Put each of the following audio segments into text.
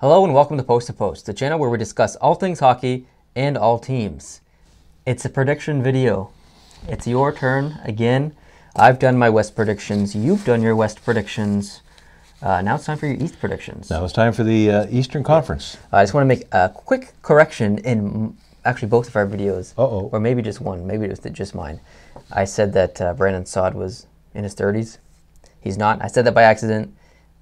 Hello and welcome to Post, the channel where we discuss all things hockey and all teams. It's a prediction video. It's your turn again. I've done my West predictions. You've done your West predictions. Now it's time for your East predictions. Now it's time for the Eastern Conference. I just want to make a quick correction in actually both of our videos. Uh-oh. Or maybe just one. Maybe just mine. I said that Brandon Saad was in his 30s. He's not. I said that by accident.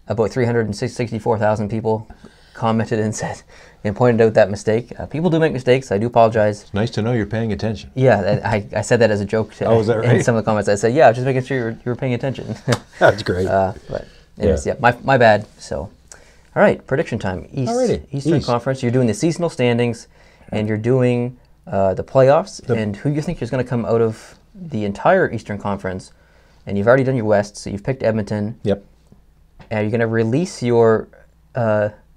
About 364,000 people commented and said and pointed out that mistake. People do make mistakes. I do apologize. It's nice to know you're paying attention. Yeah, I said that as a joke. Is that right? In some of the comments, I said, yeah, just making sure you were paying attention. That's great. But anyways, yeah, my bad. So, all right, prediction time. Eastern Conference. You're doing the seasonal standings, and you're doing the playoffs, and who you think is going to come out of the entire Eastern Conference. And you've already done your West, so you've picked Edmonton. Yep. And you're going to release your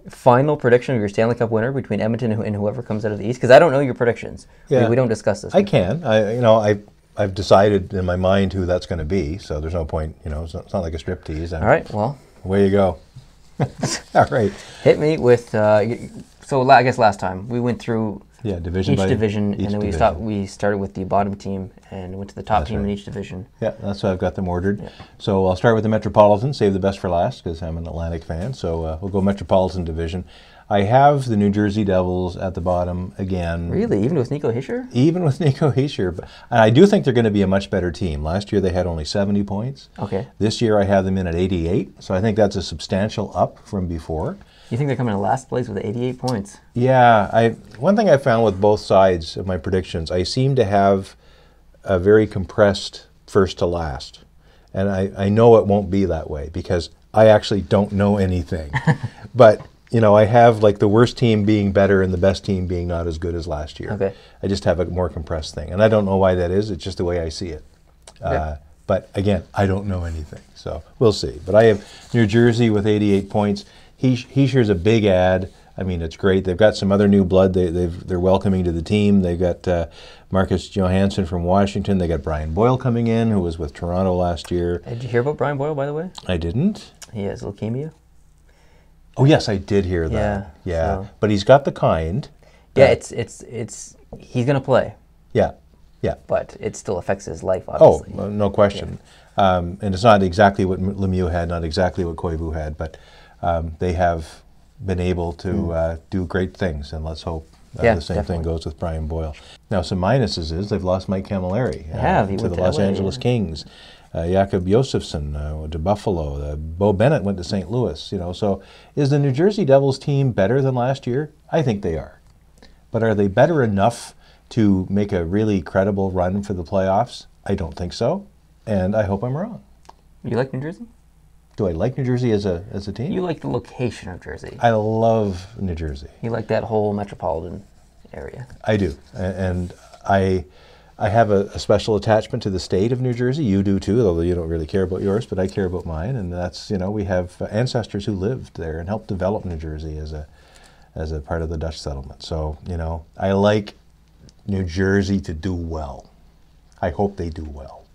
final prediction of your Stanley Cup winner between Edmonton and whoever comes out of the East? Because I don't know your predictions. Yeah. We don't discuss this. I can. I've decided in my mind who that's going to be, so there's no point. It's not like a striptease. All right. Well. Away you go. All right. Hit me with. So I guess last time we went through. Yeah, each division, and then division. we started with the bottom team and went to the top team in each division. Yeah, that's how I've got them ordered. Yeah. So I'll start with the Metropolitan, save the best for last because I'm an Atlantic fan. So we'll go Metropolitan division. I have the New Jersey Devils at the bottom again. Really? Even with Nico Hischier? Even with Nico Hischier. And I do think they're going to be a much better team. Last year they had only 70 points. Okay. This year I have them in at 88. So I think that's a substantial up from before. You think they're coming in last place with 88 points? Yeah. One thing I found with both sides of my predictions, I seem to have a very compressed first to last. And I know it won't be that way because I actually don't know anything. But, I have like the worst team being better and the best team being not as good as last year. Okay. I just have a more compressed thing. And I don't know why that is. It's just the way I see it. Okay. But again, I don't know anything. So we'll see. But I have New Jersey with 88 points. Hischier's a big ad. I mean, it's great. They've got some other new blood they're welcoming to the team. They've got Marcus Johansson from Washington. They got Brian Boyle coming in, who was with Toronto last year. Did you hear about Brian Boyle, by the way? I didn't. He has leukemia. Oh yes, I did hear that. Yeah. So. But he's got the kind. Yeah, it's he's gonna play. Yeah. But it still affects his life, obviously. Oh, no question. Yeah. And it's not exactly what Lemieux had, not exactly what Koivu had, but. They have been able to do great things, and let's hope the same thing goes with Brian Boyle. Now, some minuses is they've lost Mike Camilleri to the Los Angeles Kings. Jakob Josefsson to Buffalo. Bo Bennett went to St. Louis. So is the New Jersey Devils team better than last year? I think they are. But are they better enough to make a really credible run for the playoffs? I don't think so, and I hope I'm wrong. You like New Jersey? Do I like New Jersey as a team? You like the location of Jersey. I love New Jersey. You like that whole metropolitan area. I do, and I have a special attachment to the state of New Jersey. You do too, although you don't really care about yours, but I care about mine, and that's we have ancestors who lived there and helped develop New Jersey as a part of the Dutch settlement. So I like New Jersey to do well. I hope they do well.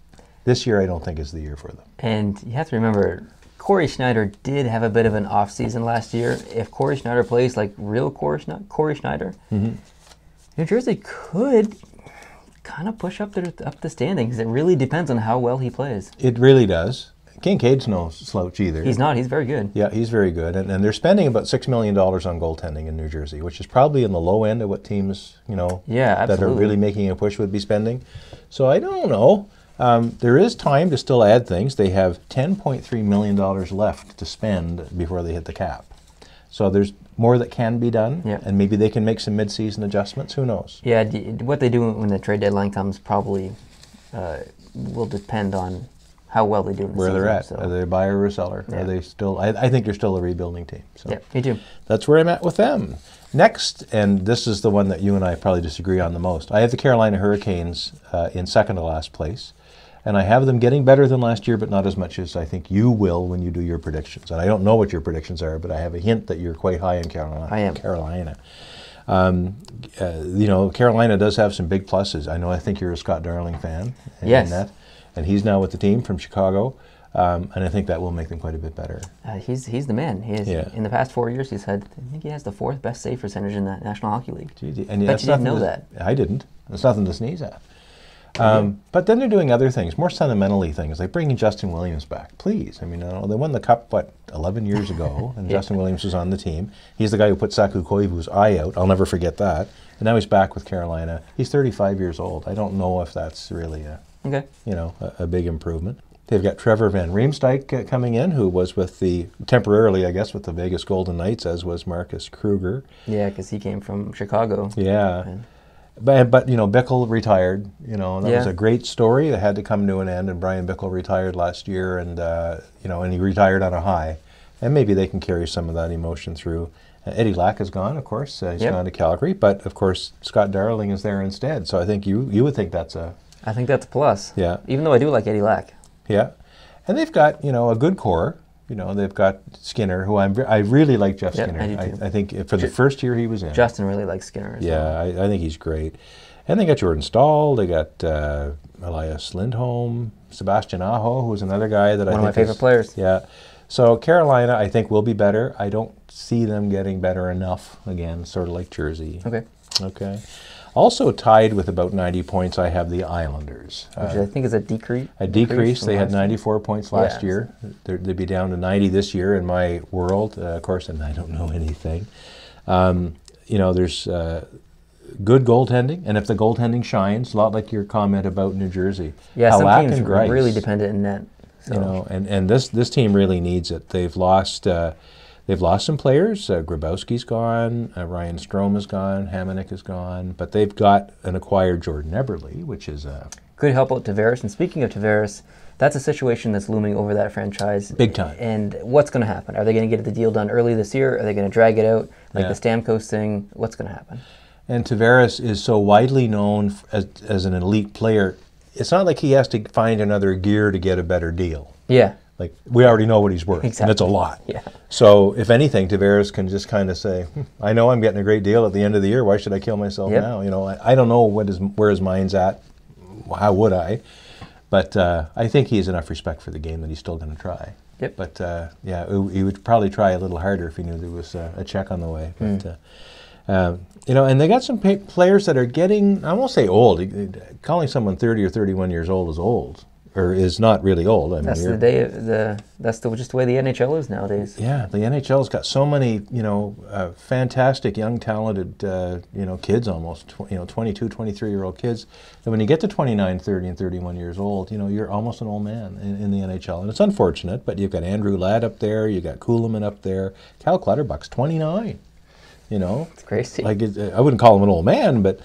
This year I don't think is the year for them. And you have to remember, Corey Schneider did have a bit of an off season last year. If Corey Schneider plays like real Corey Schneider, New Jersey could kind of push up the standings. It really depends on how well he plays. It really does. Kincaid's no slouch either. He's not. He's very good. Yeah, he's very good. And they're spending about $6 million on goaltending in New Jersey, which is probably in the low end of what teams, that are really making a push would be spending. So I don't know. There is time to still add things. They have $10.3 million left to spend before they hit the cap. So there's more that can be done, and maybe they can make some mid-season adjustments. Who knows? Yeah, what they do when the trade deadline comes probably will depend on how well they do in the season. Where they're at. So. Are they a buyer or a seller? Yeah. Are they still? I think they're still a rebuilding team. So yeah, me too. That's where I'm at with them. Next, and this is the one that you and I probably disagree on the most, I have the Carolina Hurricanes in second to last place. And I have them getting better than last year, but not as much as I think you will when you do your predictions. And I don't know what your predictions are, but I have a hint that you're quite high in Carolina. I am. Carolina. Carolina does have some big pluses. I think you're a Scott Darling fan. Yes. And he's now with the team from Chicago. And I think that will make them quite a bit better. He's the man. He is, in the past 4 years, I think he has the 4th best save percentage in the National Hockey League. Gee, and bet you didn't know that. I didn't. It's nothing to sneeze at. But then they're doing other things, more sentimentally things, like bringing Justin Williams back. Please. I mean, they won the Cup, 11 years ago, and Justin Williams was on the team. He's the guy who put Saku Koivu's eye out. I'll never forget that. And now he's back with Carolina. He's 35 years old. I don't know if that's really a big improvement. They've got Trevor Van Riemsdyk coming in, who was temporarily, I guess, with the Vegas Golden Knights, as was Marcus Kruger. Yeah, because he came from Chicago. Yeah. But Bickle retired, and that was a great story that had to come to an end, and Brian Bickle retired last year, and and he retired on a high. And maybe they can carry some of that emotion through. Eddie Lack is gone, of course. He's gone to Calgary, but of course Scott Darling is there instead. So I think you would think that's a... I think that's a plus. Yeah. Even though I do like Eddie Lack. Yeah. And they've got, a good core. They've got Skinner, who I really like Jeff Skinner. I do too. I think for the first year he was in. Justin really likes Skinner as well. I think he's great. And they got Jordan Stahl, they got Elias Lindholm, Sebastian Aho, who's another guy that I think one of my favorite players. Yeah. So Carolina, I think, will be better. I don't see them getting better enough, again, sort of like Jersey. Okay. Also tied with about 90 points, I have the Islanders. Which I think is a decrease. A decrease. They had 94 points last year. They'd be down to 90 this year in my world, of course, and I don't know anything. There's good goaltending, and if the goaltending shines, a lot like your comment about New Jersey. Yeah, some teams are really dependent in net. So. And this team really needs it. They've lost some players. Grabowski's gone. Ryan Strome is gone. Hamonic is gone. But they've got an acquired Jordan Eberle, which is could help out Tavares. And speaking of Tavares, that's a situation that's looming over that franchise. Big time. And what's going to happen? Are they going to get the deal done early this year? Are they going to drag it out like the Stamkos thing? What's going to happen? And Tavares is so widely known as an elite player. It's not like he has to find another gear to get a better deal. Yeah. Like, we already know what he's worth, and it's a lot. Yeah. So, if anything, Tavares can just kind of say, I know I'm getting a great deal at the end of the year. Why should I kill myself now? I don't know where his mind's at. How would I? But I think he has enough respect for the game that he's still going to try. Yep. But, he would probably try a little harder if he knew there was a check on the way. But, and they got some players that are getting, I won't say old. Calling someone 30 or 31 years old is old. Or is not really old. I mean, that's just the way the NHL is nowadays. Yeah, the NHL's got so many, fantastic young, talented, kids almost, 22, 23-year-old kids. And when you get to 29, 30, and 31 years old, you're almost an old man in the NHL. And it's unfortunate, but you've got Andrew Ladd up there, you've got Kuhlman up there. Cal Clutterbuck's 29, It's crazy. Like, I wouldn't call him an old man, but,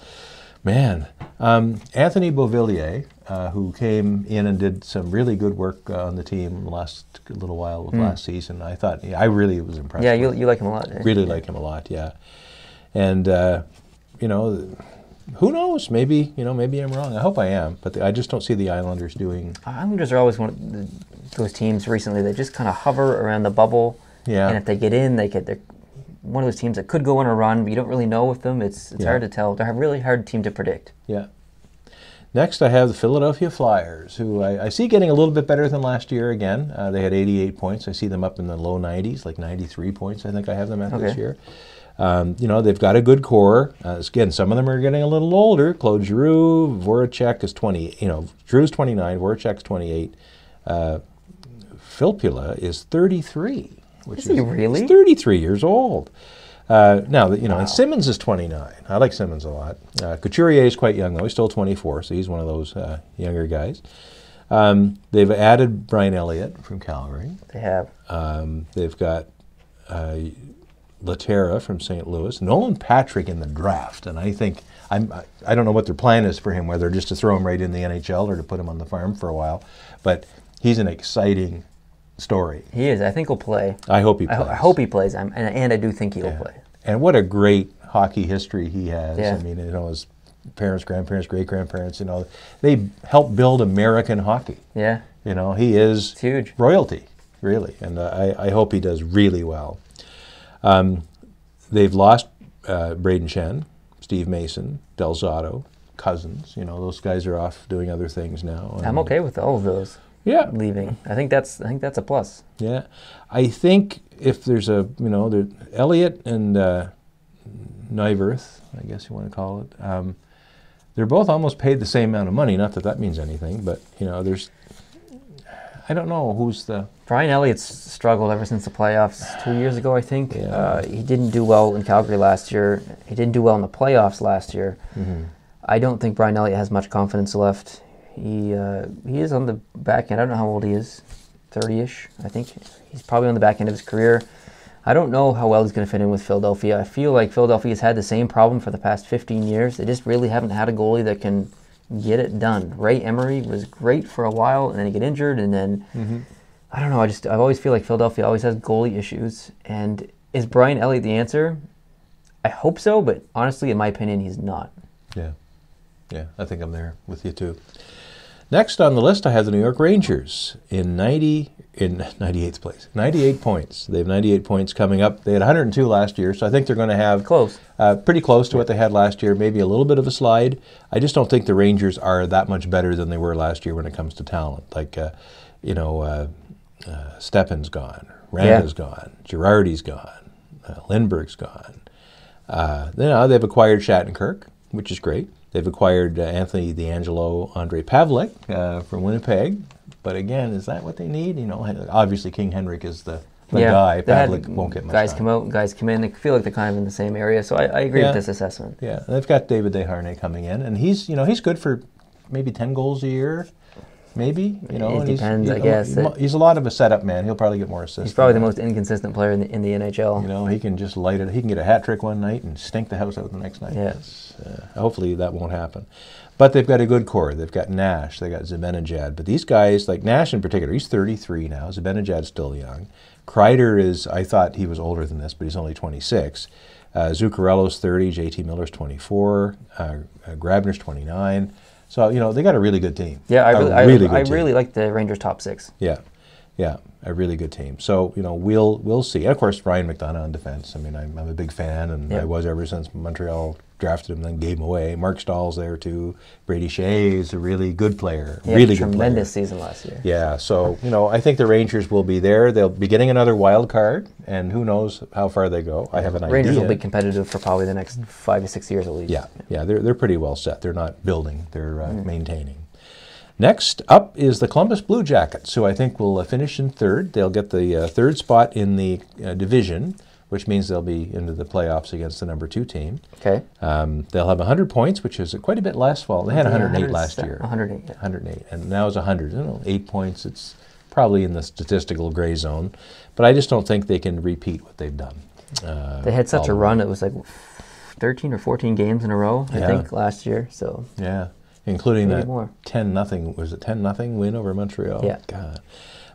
man. Anthony Beauvillier, who came in and did some really good work on the team the last little while of last season. I thought, I really was impressed. Yeah, you like him a lot. Really like him a lot, yeah. And, who knows? Maybe, maybe I'm wrong. I hope I am, but I just don't see the Islanders doing... Islanders are always one of those teams recently that just kind of hover around the bubble. Yeah. And if they get in, they're one of those teams that could go on a run, but you don't really know with them. It's hard to tell. They're a really hard team to predict. Yeah. Next, I have the Philadelphia Flyers, who I see getting a little bit better than last year again. They had 88 points. I see them up in the low 90s, like 93 points, I think I have them at this year. They've got a good core. Again, some of them are getting a little older. Claude Giroux, Voracek is 20. Giroux's 29, Voracek's 28. Filppula is 33. Is he really? He's 33 years old. Now, and Simmons is 29. I like Simmons a lot. Couturier is quite young, though. He's still 24, so he's one of those younger guys. They've added Brian Elliott from Calgary. They have. They've got Laterra from St. Louis. Nolan Patrick in the draft, and I think, I don't know what their plan is for him, whether just to throw him right in the NHL or to put him on the farm for a while, but he's an exciting story. He is. I think he'll play. I hope he plays. I hope he plays, and I do think he will play. And what a great hockey history he has. Yeah. I mean, his parents, grandparents, great-grandparents, they helped build American hockey. Yeah. He is huge. Royalty, really, and I hope he does really well. They've lost Braden Chen, Steve Mason, Del Zotto, Cousins. Those guys are off doing other things now. I'm okay with all of those. leaving. I think that's a plus. Yeah, I think if there's a Elliott and Nyworth, I guess you want to call it. They're both almost paid the same amount of money. Not that that means anything, but there's. I don't know who's the. Brian Elliott's struggled ever since the playoffs 2 years ago, I think. Yeah. He didn't do well in Calgary last year. He didn't do well in the playoffs last year. Mm-hmm. I don't think Brian Elliott has much confidence left. He is on the back end. I don't know how old he is, 30-ish. I think he's probably on the back end of his career. I don't know how well he's going to fit in with Philadelphia. I feel like Philadelphia's had the same problem for the past 15 years. They just really haven't had a goalie that can get it done. Ray Emery was great for a while, and then he get injured, and then I don't know. I always feel like Philadelphia always has goalie issues. And is Brian Elliott the answer? I hope so, but honestly, in my opinion, he's not. Yeah, I think I'm there with you too. Next on the list, I have the New York Rangers in 98th place. 98 points. They have 98 points coming up. They had 102 last year, so I think they're going to have pretty close to what they had last year, maybe a little bit of a slide. I just don't think the Rangers are that much better than they were last year when it comes to talent. Like, Stepan's gone, Ranta's gone, Girardi's gone, Lindbergh's gone. They've acquired Shattenkirk, which is great. They've acquired Anthony DeAngelo, Andre Pavlik from Winnipeg. But again, is that what they need? Obviously King Henrik is the guy. Pavlik won't get much guys time. Come out, guys come in. They feel like they're kind of in the same area. So I agree with this assessment. Yeah, and they've got David Desharnais coming in, and he's good for maybe 10 goals a year. Maybe, it depends, I guess. He's a lot of a setup man. He'll probably get more assists. He's probably the most inconsistent player in the NHL. He can just light it. He can get a hat trick one night and stink the house out the next night. Yes. Hopefully that won't happen. But they've got a good core. They've got Nash. They've got Zibanejad. But these guys, like Nash in particular, he's 33 now. Zibanejad's still young. Kreider is, I thought he was older than this, but he's only 26. Zuccarello's 30. JT Miller's 24. Grabner's 29. So, they got a really good team. Yeah, I really like the Rangers' top six. Yeah, a really good team. So, we'll see. And of course, Ryan McDonough on defense. I mean, I'm a big fan, and I was ever since Montreal drafted him, then gave him away. Mark Stahl's there, too. Brady Shea is a really good player. He had a tremendous season last year. Yeah, so, I think the Rangers will be there. They'll be getting another wild card, and who knows how far they go. I have an idea. Rangers will be competitive for probably the next 5 to 6 years at least. Yeah, they're pretty well set. They're not building, they're maintaining. Next up is the Columbus Blue Jackets, who I think will finish in third. They'll get the third spot in the division, which means they'll be into the playoffs against the number 2 team. Okay. They'll have 100 points, which is quite a bit less. Well, they had 108 last year. 108. 108, and now it's 100. 8 points. It's probably in the statistical gray zone, but I just don't think they can repeat what they've done. They had such a run. It was like 13 or 14 games in a row, I think, last year. So yeah. Including that 10-0, was it 10-0 win over Montreal? Yeah. God.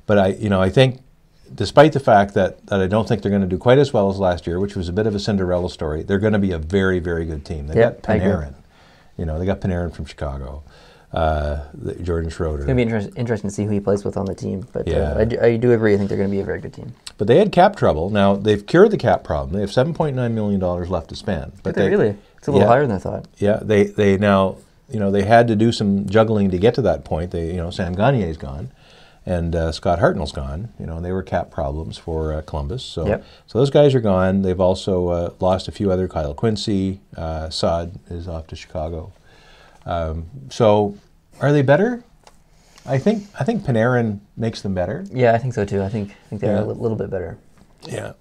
But I think, despite the fact that I don't think they're going to do quite as well as last year, which was a bit of a Cinderella story, they're going to be a very, very good team. They got Panarin. They got Panarin from Chicago. Jordan Schroeder. It's going to be interesting to see who he plays with on the team. But I do agree. I think they're going to be a very good team. But they had cap trouble. Now, they've cured the cap problem. They have $7.9 million left to spend. But really? It's a little higher than I thought. Yeah. They now, they had to do some juggling to get to that point. Sam Gagner's gone. And Scott Hartnell's gone. They were cap problems for Columbus. So those guys are gone. They've also lost a few other. Kyle Quincy. Saad is off to Chicago. So are they better? I think Panarin makes them better. Yeah, I think so too. I think they're a little bit better. Yeah.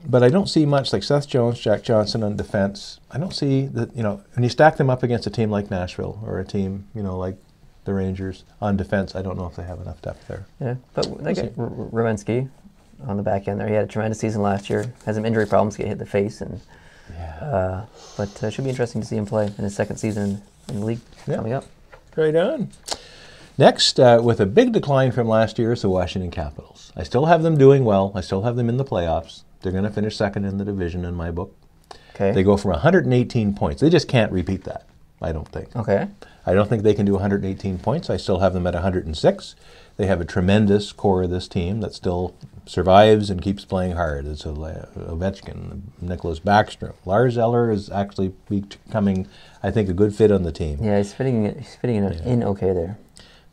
But I don't see much like Seth Jones, Jack Johnson on defense. I don't see that, when you stack them up against a team like Nashville or a team, like the Rangers on defense, I don't know if they have enough depth there. Yeah, but they got Revensky on the back end there. He had a tremendous season last year. Had some injury problems, get hit in the face, and but it should be interesting to see him play in his second season in the league coming up. Right on. Next, with a big decline from last year, is the Washington Capitals. I still have them doing well. I still have them in the playoffs. They're going to finish second in the division in my book. Okay. They go from 118 points. They just can't repeat that, I don't think. Okay. I don't think they can do 118 points. I still have them at 106. They have a tremendous core of this team that still survives and keeps playing hard. It's Ovechkin, Nicholas Backstrom. Lars Eller is actually becoming, I think, a good fit on the team. Yeah, he's fitting in okay there.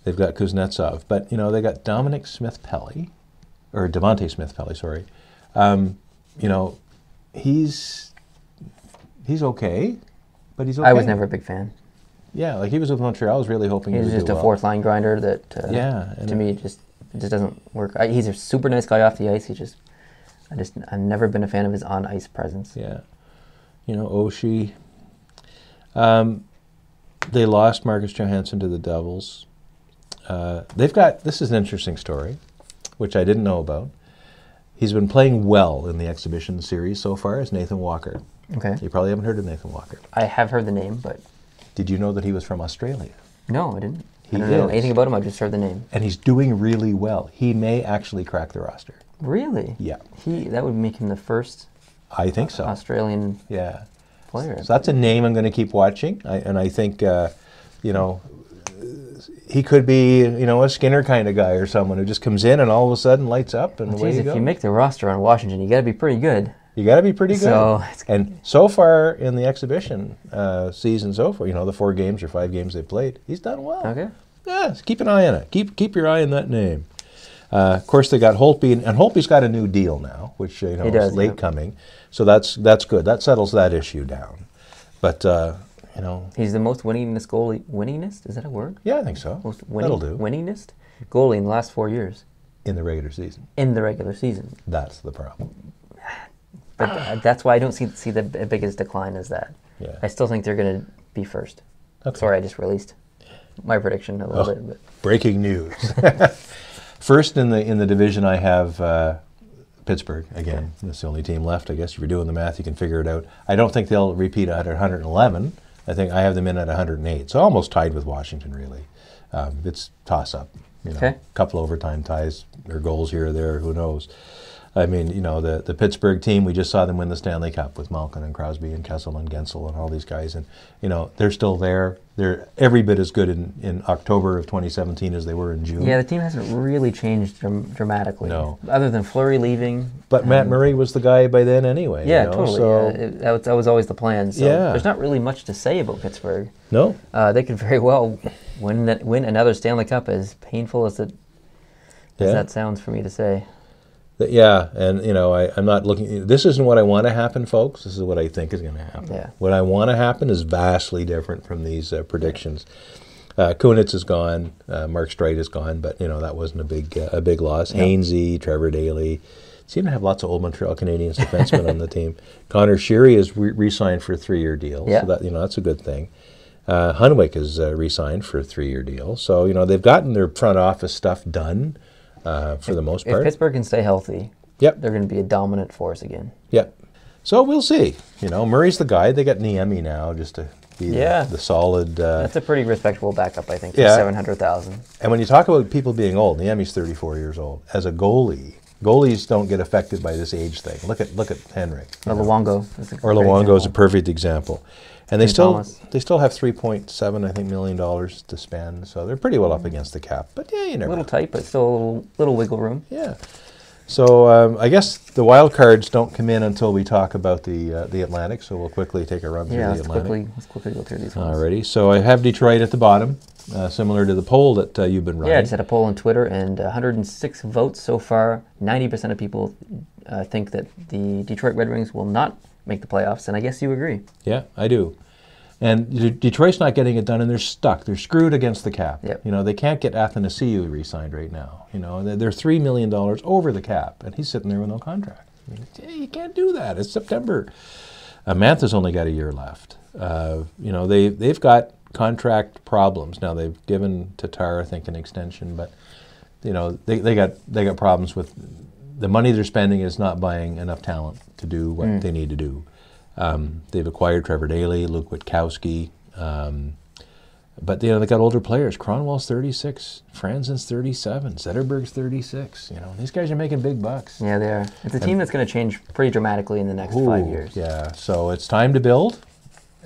They've got Kuznetsov, but you know they got Dominic Smith-Pelly, or Devontae Smith-Pelly, sorry. You know, he's okay, but he's okay. I was never a big fan. Yeah, like he was with Montreal. I was really hoping he would do well. He's just a fourth line grinder that, to me, it just doesn't work. He's a super nice guy off the ice. I've never been a fan of his on ice presence. Yeah, you know, Oshie. They lost Marcus Johansson to the Devils. They've got, this is an interesting story, which I didn't know about. He's been playing well in the exhibition series so far as Nathan Walker. Okay. You probably haven't heard of Nathan Walker. I have heard the name, but... Did you know that he was from Australia? No, I didn't. I don't know anything about him, I've just heard the name. And he's doing really well. He may actually crack the roster. Really? Yeah. That would make him the first I think so. Australian player. So that's a name I'm going to keep watching. And I think, you know, he could be, you know, a Skinner kind of guy or someone who just comes in and all of a sudden lights up and away you go. If you make the roster on Washington, you got to be pretty good. You got to be pretty good. So, and so far in the exhibition season so far, you know, the 4 games or 5 games they've played, he's done well. Okay. Yeah, so keep an eye on it. Keep your eye on that name. Of course, they got Holtby, and Holtby's got a new deal now, which you know is late coming. So that's good. That settles that issue down. But you know, he's the most winningest goalie. Winningest, is that a word? Yeah, I think so. Most that'll do. Winningest goalie in the last 4 years. In the regular season. In the regular season. That's the problem. But that's why I don't see the biggest decline as that. Yeah. I still think they're going to be first. Okay. Sorry, I just released my prediction a little bit. But. Breaking news. First in the division, I have Pittsburgh. Again, that's the only team left. I guess if you're doing the math, you can figure it out. I don't think they'll repeat at 111. I think I have them in at 108. So almost tied with Washington, really. It's toss-up. You know, a couple overtime ties or goals here or there, who knows. I mean, you know, the Pittsburgh team, we just saw them win the Stanley Cup with Malkin and Crosby and Kessel and Gensel and all these guys. And, you know, they're still there. They're every bit as good in October of 2017 as they were in June. Yeah, the team hasn't really changed dramatically. No. Other than Fleury leaving. But Matt Murray was the guy by then anyway. Yeah, you know? totally. So, that was always the plan. So there's not really much to say about Pittsburgh. No. They could very well win another Stanley Cup, as painful as that sounds for me to say. Yeah, and you know, I'm not looking. This isn't what I want to happen, folks. This is what I think is going to happen. Yeah. What I want to happen is vastly different from these predictions. Kunitz is gone. Mark Streit is gone, but you know that wasn't a big loss. No. Hainsey, Trevor Daley, seem to have lots of old Montreal Canadiens defensemen on the team. Connor Sheary is re-signed for a 3-year deal, so that that's a good thing. Hunwick is re-signed for a 3-year deal, so you know they've gotten their front office stuff done. For the most part. If Pittsburgh can stay healthy, they're going to be a dominant force again. Yep. So we'll see. You know, Murray's the guy. They got Niemi now just to be the solid... That's a pretty respectable backup, I think, for $700,000. And when you talk about people being old, Niemi's 34 years old. As a goalie, goalies don't get affected by this age thing. Look at Henrik. Or Luongo. Or Luongo is a perfect example. And they still have $3.7 million to spend, so they're pretty well up against the cap. But yeah, you never. A little tight, but still a little wiggle room. Yeah. So I guess the wild cards don't come in until we talk about the Atlantic. So we'll quickly take a run through the Atlantic. Let's quickly go through these ones. Alrighty. So I have Detroit at the bottom, similar to the poll that you've been running. Yeah, I just had a poll on Twitter, and 106 votes so far. 90% of people think that the Detroit Red Wings will not make the playoffs, and I guess you agree. Yeah, I do. And Detroit's not getting it done, and they're stuck. They're screwed against the cap. Yep. You know, they can't get Athanasiou re-signed right now. You know, they're $3 million over the cap, and he's sitting there with no contract. I mean, you can't do that. It's September. Mantha's only got a year left. You know, they've got contract problems now. They've given Tatar, I think, an extension, but you know, they got problems with the money they're spending is not buying enough talent to do what they need to do. They've acquired Trevor Daley, Luke Witkowski, but you know they got older players. Cronwall's 36, Franzen's 37, Zetterberg's 36. You know these guys are making big bucks. Yeah, they are. It's a team that's going to change pretty dramatically in the next 5 years. Yeah, so it's time to build,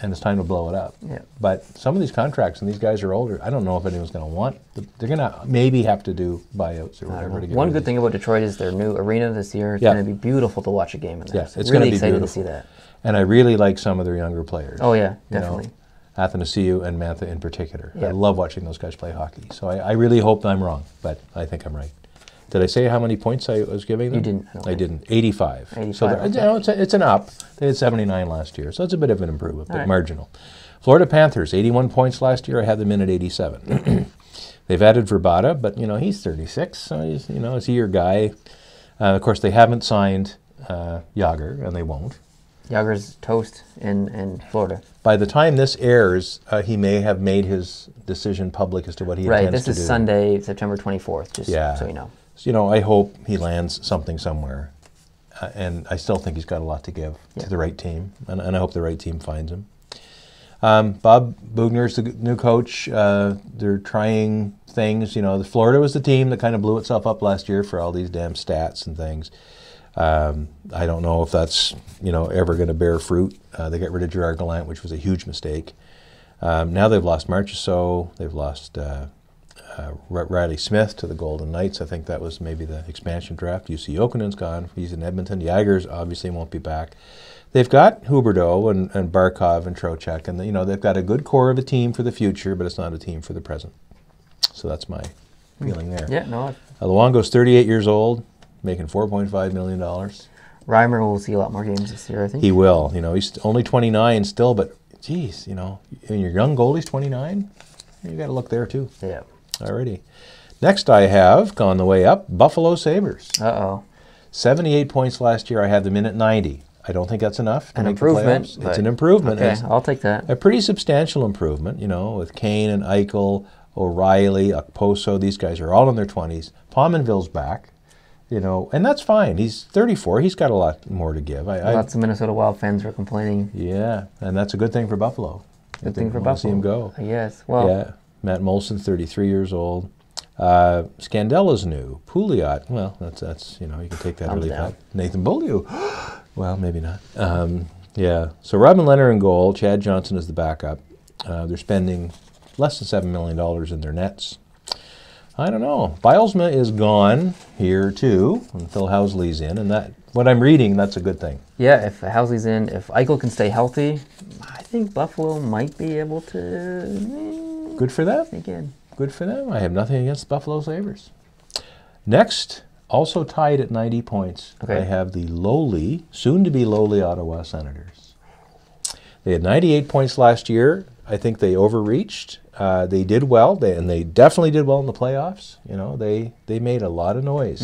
and it's time to blow it up. Yeah. But some of these contracts, and these guys are older. I don't know if anyone's going to want. They're going to maybe have to do buyouts or whatever. To get One good thing about Detroit is their new arena this year. It's going to be beautiful to watch a game in there. Yeah, so it's really going to be excited beautiful. to see that. And I really like some of their younger players. Oh yeah, definitely. Athanasiou and Mantha in particular. I love watching those guys play hockey. So I really hope I'm wrong, but I think I'm right. Did I say how many points I was giving them? You didn't. I didn't. 85. 85. So okay. You know, it's an up. They had 79 last year, so it's a bit of an improvement, but marginal. Florida Panthers, 81 points last year. I had them in at 87. They've added Verbata, but you know he's 36, so he's, you know, is he your guy? Of course, they haven't signed Yager, and they won't. Yager's toast in Florida. By the time this airs, he may have made his decision public as to what he intends to do. Right, this is Sunday, September 24th, just so you know. So, you know, I hope he lands something somewhere. And I still think he's got a lot to give to the right team, and I hope the right team finds him. Bob Bugner's the new coach. They're trying things. You know, Florida was the team that kind of blew itself up last year for all these damn stats and things. I don't know if that's, you know, ever going to bear fruit. They got rid of Gerard Gallant, which was a huge mistake. Now they've lost Marchessault. They've lost Riley Smith to the Golden Knights. I think that was maybe the expansion draft. UC Jokinen's gone. He's in Edmonton. Jagers obviously won't be back. They've got Huberdeau and Barkov and Trocheck, and you know they've got a good core of a team for the future, but it's not a team for the present. So that's my feeling there. Yeah, no. Luongo's 38 years old, making $4.5 million. Reimer will see a lot more games this year, I think. He will. You know, he's only 29 still, but geez, you know, when your young goalie's 29, you got to look there too. Yeah. Alrighty. Next I have, gone the way up, Buffalo Sabres. 78 points last year. I had them in at 90. I don't think that's enough to make the playoffs. It's an improvement. Okay, I'll take that. A pretty substantial improvement, you know, with Kane and Eichel, O'Reilly, Okposo. These guys are all in their 20s. Pominville's back, you know, and that's fine. He's 34. He's got a lot more to give. Lots of Minnesota Wild fans were complaining. Yeah, and that's a good thing for Buffalo. Good thing for Buffalo. See him go. Yes. Well. Yeah. Matt Molson's 33 years old. Scandella's new. Pouliot, well, that's you know, you can take that really fast. Nathan Beaulieu. Well, maybe not. Yeah. So Robin Leonard in goal. Chad Johnson is the backup. They're spending less than $7 million in their nets. I don't know. Bilesma is gone here too, and Phil Housley's in, and that what I'm reading, that's a good thing. Yeah, if Housley's in, if Eichel can stay healthy, I think Buffalo might be able to. Good for them. Again. Good for them. I have nothing against the Buffalo Sabres. Next, also tied at 90 points, I have the lowly, soon-to-be lowly Ottawa Senators. They had 98 points last year. I think they overreached. They did well, and they definitely did well in the playoffs. You know, they made a lot of noise.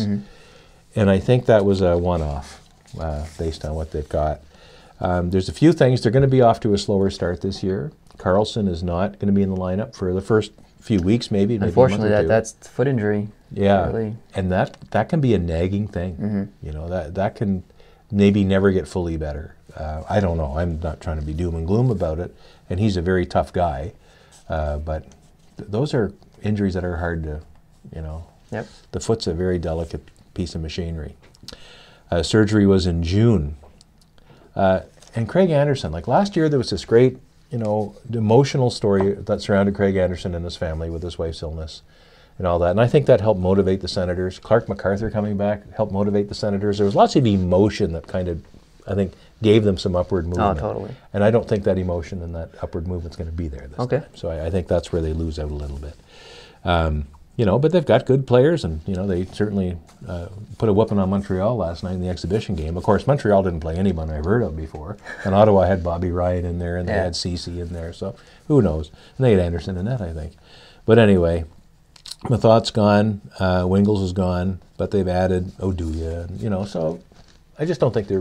And I think that was a one-off based on what they've got. There's a few things. They're going to be off to a slower start this year. Carlson is not going to be in the lineup for the first few weeks, maybe. Unfortunately, that's foot injury. Yeah, really. And that can be a nagging thing. You know, that can maybe never get fully better. I don't know. I'm not trying to be doom and gloom about it. And he's a very tough guy, but those are injuries that are hard to, you know. Yep. The foot's a very delicate piece of machinery. Surgery was in June. And Craig Anderson, like last year, there was this great, you know, emotional story that surrounded Craig Anderson and his family with his wife's illness and all that. And I think that helped motivate the Senators. Clark MacArthur coming back helped motivate the Senators. There was lots of emotion that kind of, I think, gave them some upward movement. Oh, totally. And I don't think that emotion and that upward movement's going to be there this time. So I think that's where they lose out a little bit. You know, but they've got good players, and, you know, they certainly put a whooping on Montreal last night in the exhibition game. Of course, Montreal didn't play anyone I've heard of before, and Ottawa had Bobby Ryan in there, and they had Ceci in there, so who knows? And they had Anderson in that, I think. But anyway, Mathod's gone, Wingles is gone, but they've added Oduya, and, you know, so I just don't think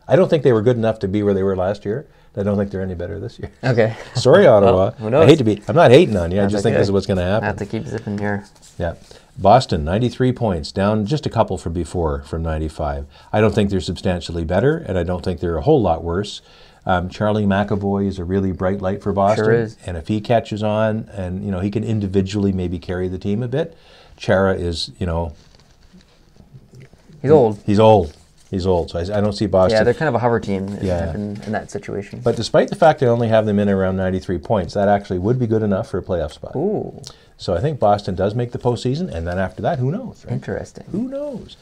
I don't think they were good enough to be where they were last year. I don't think they're any better this year. Okay. Sorry, Ottawa. Well, I hate to be. I'm not hating on you. I just think this is what's going to happen. I have to keep zipping here. Yeah. Boston, 93 points, down just a couple from before, from 95. I don't think they're substantially better, and I don't think they're a whole lot worse. Charlie McAvoy is a really bright light for Boston. Sure is. And if he catches on, and you know, he can individually maybe carry the team a bit. Chara is, you know, he's old. He's old. He's old, so I don't see Boston. Yeah, they're kind of a hover team in that situation. But despite the fact I only have them in around 93 points, that actually would be good enough for a playoff spot. Ooh. So I think Boston does make the postseason, and then after that, who knows? Right? Interesting. Who knows?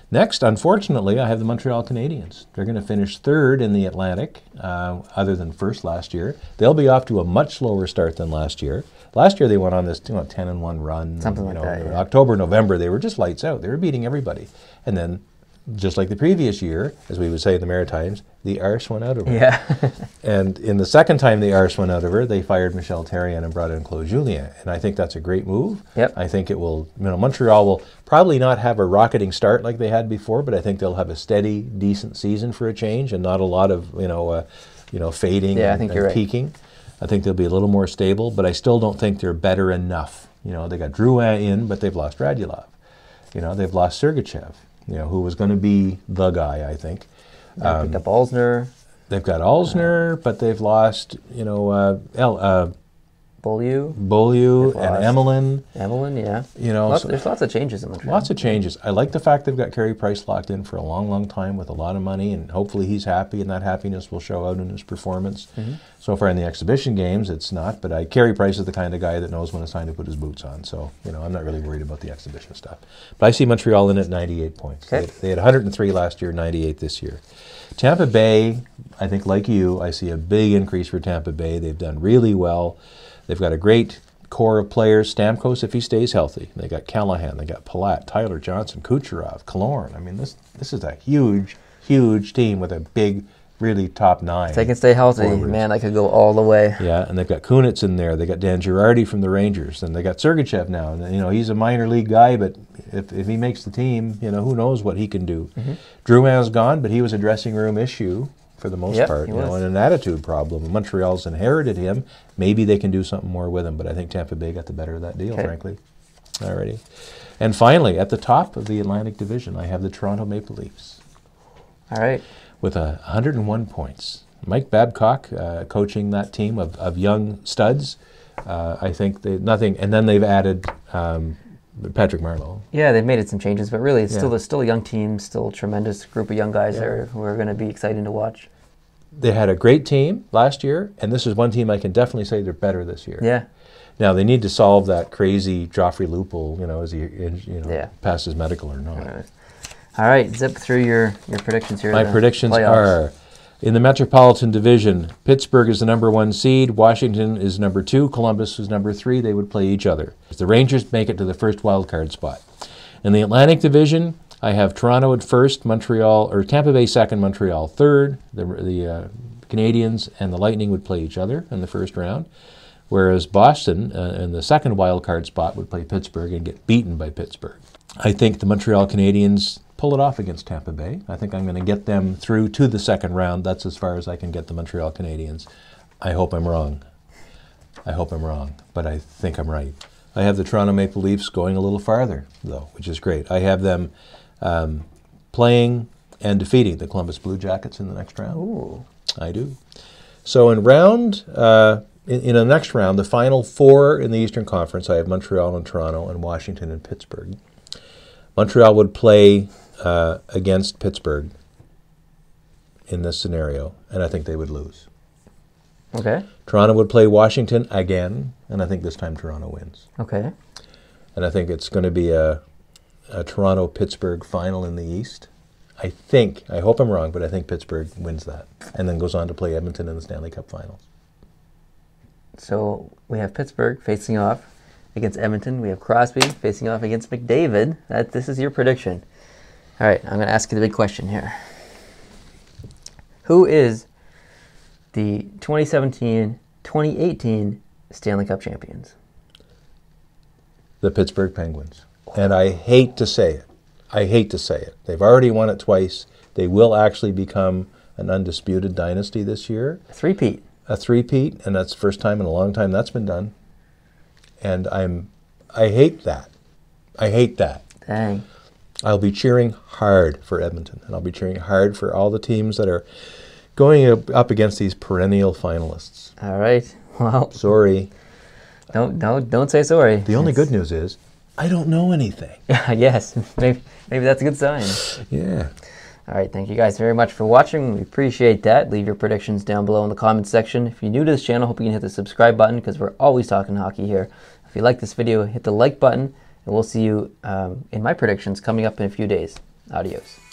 Next, unfortunately, I have the Montreal Canadiens. They're going to finish third in the Atlantic, other than first last year. They'll be off to a much slower start than last year. Last year they went on this 10-1 run. Something like that, yeah. October, November, they were just lights out. They were beating everybody. And then, just like the previous year, as we would say in the Maritimes, the arse went out of her. Yeah. And in the second time the arse went out of her, they fired Michel Therrien and brought in Claude Julien. And I think that's a great move. Yep. I think it will, Montreal will probably not have a rocketing start like they had before, but I think they'll have a steady, decent season for a change and not a lot of, fading and peaking. I think they'll be a little more stable, but I still don't think they're better enough. They got Drouin in, but they've lost Radulov. They've lost Sergachev. Who was going to be the guy, I think. They picked up Alzner. They've got Alzner, but they've lost, Beaulieu and Emelin. Emelin, yeah. There's lots of changes in Montreal. Lots of changes. I like the fact they've got Carey Price locked in for a long, long time with a lot of money, and hopefully he's happy, and that happiness will show out in his performance. Mm-hmm. So far in the exhibition games, it's not, but Carey Price is the kind of guy that knows when it's time to put his boots on. So, I'm not really worried about the exhibition stuff. But I see Montreal in at 98 points. Okay. They had 103 last year, 98 this year. Tampa Bay, I think like you, I see a big increase for Tampa Bay. They've done really well. They've got a great core of players. Stamkos, if he stays healthy. They got Callahan, they got Palat, Tyler Johnson, Kucherov, Killorn. This is a huge, huge team with a big, really top nine. If they can stay healthy, forwards. Man, that could go all the way. Yeah, and they've got Kunitz in there. They got Dan Girardi from the Rangers, and they got Sergachev now. And he's a minor league guy, but if he makes the team, who knows what he can do. Mm-hmm. Drouin's gone, but he was a dressing room issue for the most part, and an attitude problem. Montreal's inherited him. Maybe they can do something more with him, but I think Tampa Bay got the better of that deal, frankly. Alrighty. And finally, at the top of the Atlantic Division, I have the Toronto Maple Leafs. All right. With 101 points. Mike Babcock coaching that team of young studs. I think nothing, and then they've added Patrick Marleau. Yeah, they've made some changes, but really, it's still a young team, still a tremendous group of young guys there who are going to be exciting to watch. They had a great team last year, and this is one team I can definitely say they're better this year. Yeah. Now they need to solve that crazy Joffrey loophole. Is he passed his medical or not? All right, zip through your predictions here. My predictions are, in the Metropolitan Division, Pittsburgh is the #1 seed, Washington is #2, Columbus is #3. They would play each other. The Rangers make it to the first wild card spot. In the Atlantic Division, I have Toronto at first, Tampa Bay second, Montreal third. The Canadiens and the Lightning would play each other in the first round, whereas Boston, in the second wild card spot, would play Pittsburgh and get beaten by Pittsburgh. I think the Montreal Canadiens pull it off against Tampa Bay. I think I'm going to get them through to the second round. That's as far as I can get the Montreal Canadiens. I hope I'm wrong. But I think I'm right. I have the Toronto Maple Leafs going a little farther, though, which is great. I have them playing and defeating the Columbus Blue Jackets in the next round. Ooh. I do. So in the next round, the final four in the Eastern Conference, I have Montreal and Toronto and Washington and Pittsburgh. Montreal would play against Pittsburgh in this scenario, and I think they would lose. Okay. Toronto would play Washington again, and I think this time Toronto wins. Okay. And I think it's going to be a Toronto-Pittsburgh final in the East. I hope I'm wrong, but I think Pittsburgh wins that, and then goes on to play Edmonton in the Stanley Cup Finals. So we have Pittsburgh facing off against Edmonton. We have Crosby facing off against McDavid. This is your prediction. All right, I'm going to ask you the big question here. Who is the 2017-2018 Stanley Cup champions? The Pittsburgh Penguins. And I hate to say it. They've already won it twice. They will actually become an undisputed dynasty this year. A three-peat, and that's the first time in a long time that's been done. And I hate that. Dang. I'll be cheering hard for Edmonton, and I'll be cheering hard for all the teams that are going up against these perennial finalists. All right. Well, sorry. Don't say sorry. The only good news is I don't know anything. Yes, maybe that's a good sign. Yeah. All right, thank you guys very much for watching. We appreciate that. Leave your predictions down below in the comments section. If you're new to this channel, hope you can hit the subscribe button because we're always talking hockey here. If you like this video, hit the like button, and we'll see you in my predictions coming up in a few days. Adios.